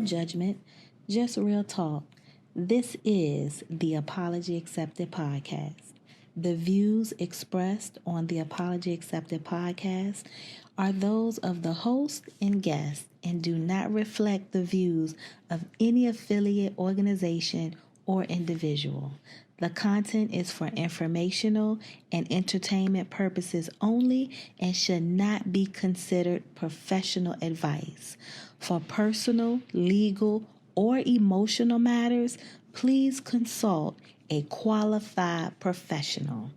judgment, just real talk. This is the Apology Accepted podcast. The views expressed on the Apology Accepted podcast are those of the host and guest and do not reflect the views of any affiliate organization or individual. The content is for informational and entertainment purposes only and should not be considered professional advice. For personal, legal, or emotional matters, please consult a qualified professional.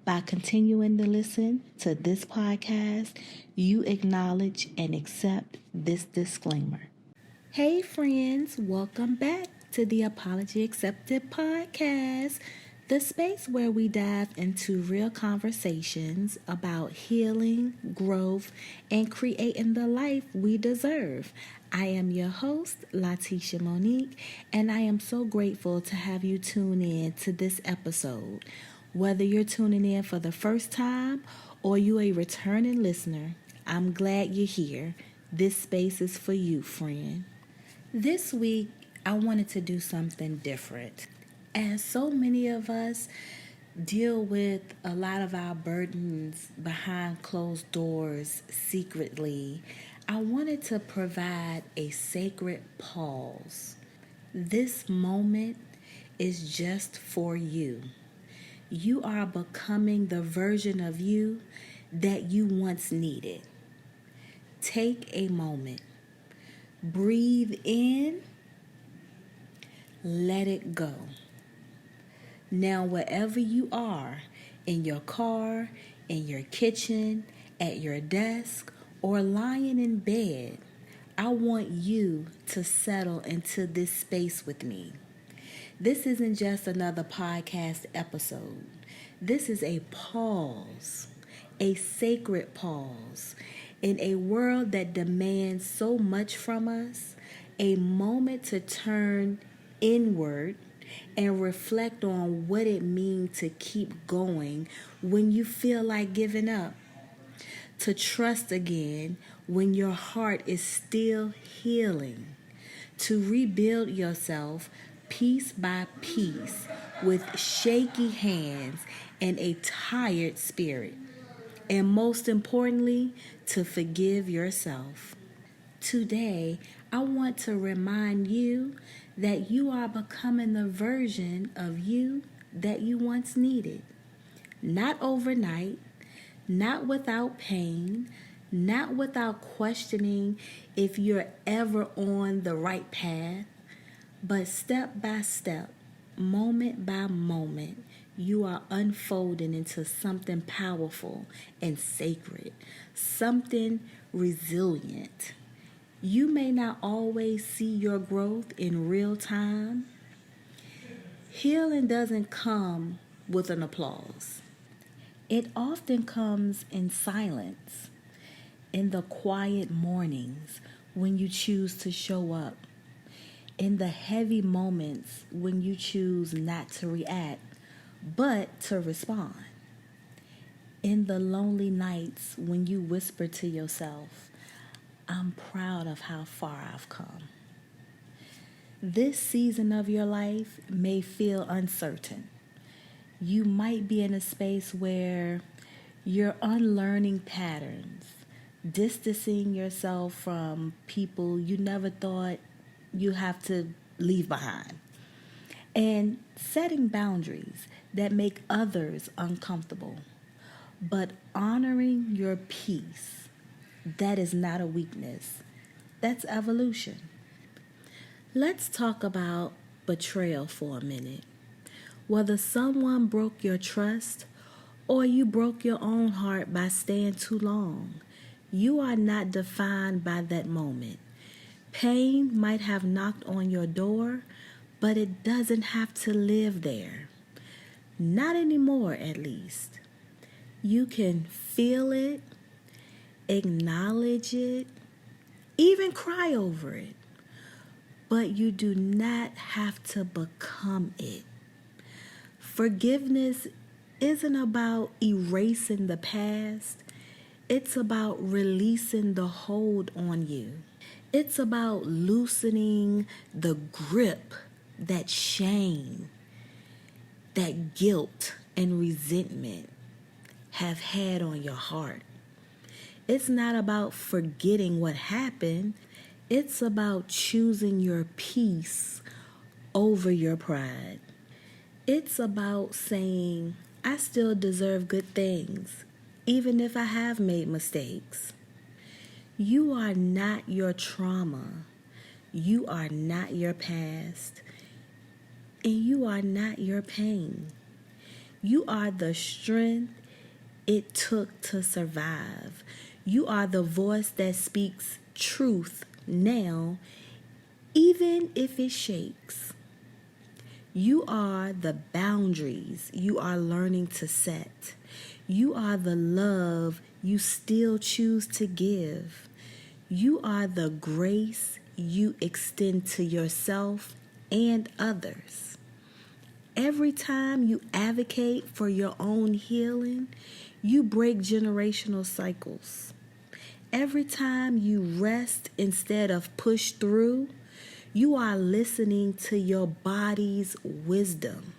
By continuing to listen to this podcast, you acknowledge and accept this disclaimer. Hey friends, welcome back to the Apology Accepted podcast, the space where we dive into real conversations about healing, growth, and creating the life we deserve. I am your host, Latisha Monique, and I am so grateful to have you tune in to this episode. Whether you're tuning in for the first time or you a returning listener, I'm glad you're here. This space is for you, friend. This week, I wanted to do something different. As so many of us deal with a lot of our burdens behind closed doors secretly, I wanted to provide a sacred pause. This moment is just for you. You are becoming the version of you that you once needed. Take a moment. Breathe in. Let it go. Now, wherever you are, in your car, in your kitchen, at your desk, or lying in bed, I want you to settle into this space with me. This isn't just another podcast episode. This is a pause, a sacred pause. In a world that demands so much from us, a moment to turn inward and reflect on what it means to keep going when you feel like giving up. To trust again when your heart is still healing. To rebuild yourself piece by piece with shaky hands and a tired spirit. And most importantly, to forgive yourself. Today, I want to remind you that you are becoming the version of you that you once needed. Not overnight, not without pain, not without questioning if you're ever on the right path, but step by step, moment by moment, you are unfolding into something powerful and sacred, something resilient. You may not always see your growth in real time. Healing doesn't come with an applause. It often comes in silence, in the quiet mornings when you choose to show up, in the heavy moments when you choose not to react, but to respond, in the lonely nights when you whisper to yourself, I'm proud of how far I've come. This season of your life may feel uncertain. You might be in a space where you're unlearning patterns, distancing yourself from people you never thought you have to leave behind, and setting boundaries that make others uncomfortable, but honoring your peace. That is not a weakness. That's evolution. Let's talk about betrayal for a minute. Whether someone broke your trust or you broke your own heart by staying too long, you are not defined by that moment. Pain might have knocked on your door, but it doesn't have to live there. Not anymore, at least. You can feel it, acknowledge it, even cry over it, but you do not have to become it. Forgiveness isn't about erasing the past. It's about releasing the hold on you. It's about loosening the grip that shame, that guilt, and resentment have had on your heart. It's not about forgetting what happened. It's about choosing your peace over your pride. It's about saying, I still deserve good things, even if I have made mistakes. You are not your trauma. You are not your past. And you are not your pain. You are the strength it took to survive. You are the voice that speaks truth now, even if it shakes. You are the boundaries you are learning to set. You are the love you still choose to give. You are the grace you extend to yourself and others. Every time you advocate for your own healing, you break generational cycles. Every time you rest instead of push through, you are listening to your body's wisdom.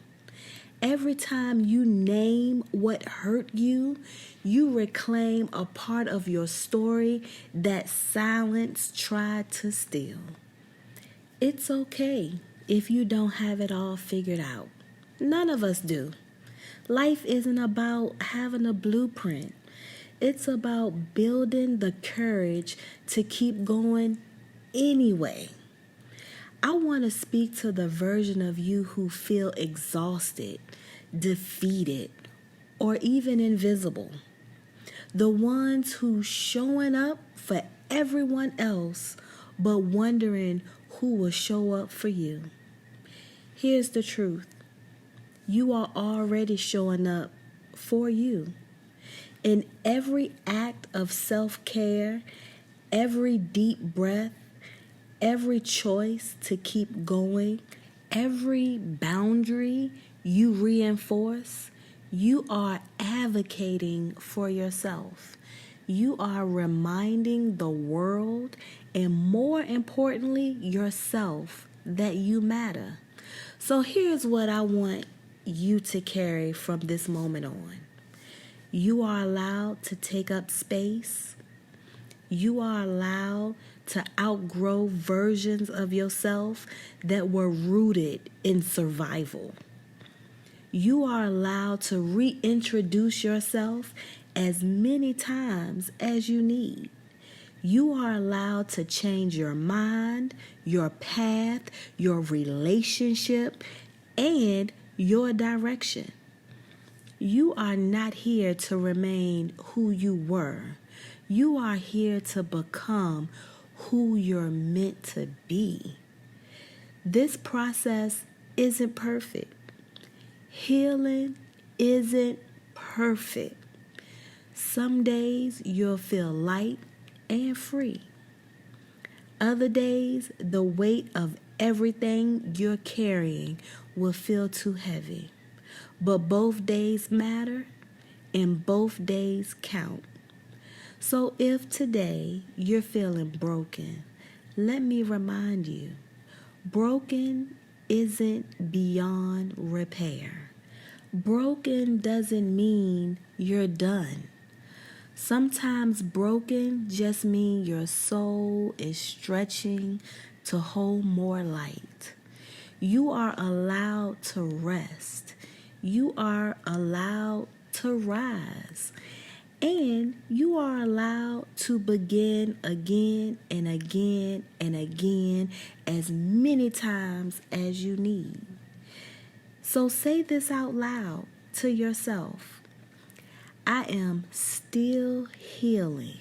Every time you name what hurt you, you reclaim a part of your story that silence tried to steal. It's okay if you don't have it all figured out. None of us do. Life isn't about having a blueprint. It's about building the courage to keep going anyway. I want to speak to the version of you who feel exhausted, defeated, or even invisible. The ones who showing up for everyone else but wondering who will show up for you. Here's the truth. You are already showing up for you. In every act of self-care, every deep breath, every choice to keep going, every boundary you reinforce, you are advocating for yourself. You are reminding the world, and more importantly, yourself, that you matter. So here's what I want you to carry from this moment on. You are allowed to take up space. You are allowed to outgrow versions of yourself that were rooted in survival. You are allowed to reintroduce yourself as many times as you need. You are allowed to change your mind, your path, your relationship, and your direction. You are not here to remain who you were. You are here to become who you're meant to be. This process isn't perfect. Healing isn't perfect. Some days you'll feel light and free. Other days, the weight of everything you're carrying will feel too heavy. But both days matter and both days count. So if today you're feeling broken, let me remind you, broken isn't beyond repair. Broken doesn't mean you're done. Sometimes broken just means your soul is stretching to hold more light. You are allowed to rest. You are allowed to rise. And you are allowed to begin again and again and again as many times as you need. So say this out loud to yourself. I am still healing,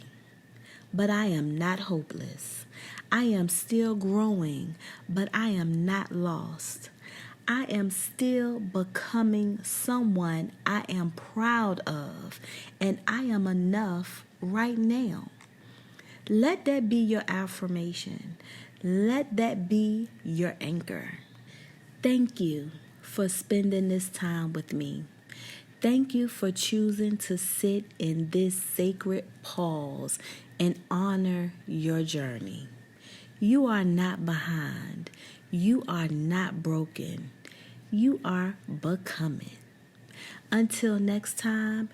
but I am not hopeless. I am still growing, but I am not lost. I am still becoming someone I am proud of, and I am enough right now. Let that be your affirmation. Let that be your anchor. Thank you for spending this time with me. Thank you for choosing to sit in this sacred pause and honor your journey. You are not behind. You are not broken. You are becoming. Until next time,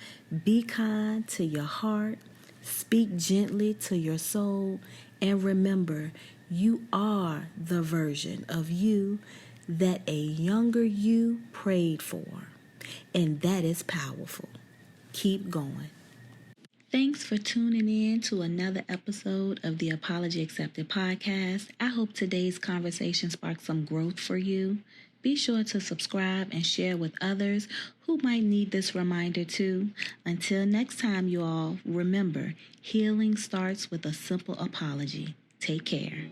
be kind to your heart, speak gently to your soul, and remember, you are the version of you that a younger you prayed for. And that is powerful. Keep going. Thanks for tuning in to another episode of the Apology Accepted podcast. I hope today's conversation sparked some growth for you. Be sure to subscribe and share with others who might need this reminder too. Until next time, you all, remember, healing starts with a simple apology. Take care.